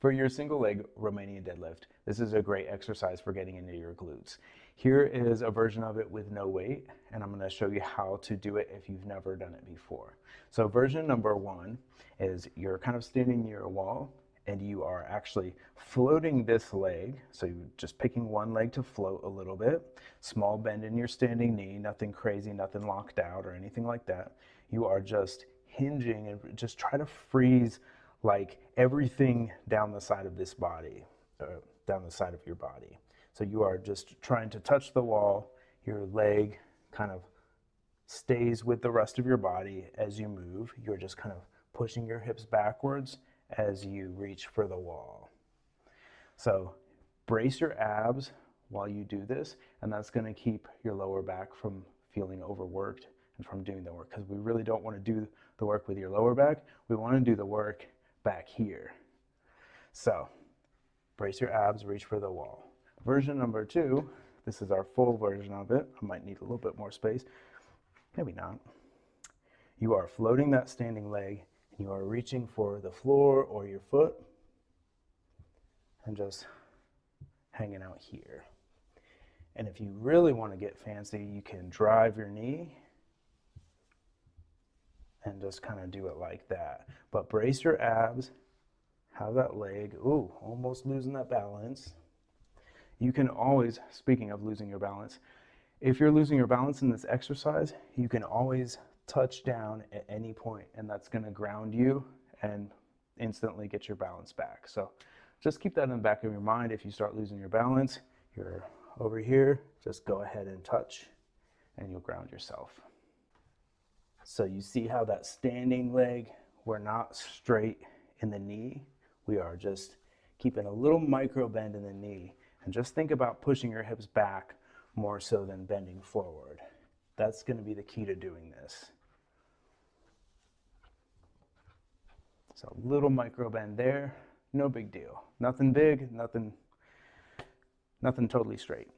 For your single leg Romanian deadlift, this is a great exercise for getting into your glutes. Here is a version of it with no weight, and I'm going to show you how to do it if you've never done it before. So version number one is you're kind of standing near a wall and you are actually floating this leg. So you're just picking one leg to float a little bit. Small bend in your standing knee, nothing crazy, nothing locked out or anything like that. You are just hinging and just try to freeze like everything down the side of this body, down the side of your body. So you are just trying to touch the wall. Your leg kind of stays with the rest of your body as you move. You're just kind of pushing your hips backwards as you reach for the wall. So brace your abs while you do this, and that's going to keep your lower back from feeling overworked and from doing the work, because we really don't want to do the work with your lower back. We want to do the work back here. So brace your abs, reach for the wall. Version number two, this is our full version of it. I might need a little bit more space, maybe not. You are floating that standing leg and you are reaching for the floor or your foot and just hanging out here. And if you really want to get fancy, you can drive your knee and just kind of do it like that. But brace your abs, have that leg, ooh, almost losing that balance. You can always, speaking of losing your balance, if you're losing your balance in this exercise, you can always touch down at any point, and that's going to ground you and instantly get your balance back. So just keep that in the back of your mind. If you start losing your balance, you're over here, just go ahead and touch and you'll ground yourself. So you see how that standing leg, we're not straight in the knee. We are just keeping a little micro bend in the knee. And just think about pushing your hips back more so than bending forward. That's going to be the key to doing this. So a little micro bend there, no big deal. Nothing big, nothing totally straight.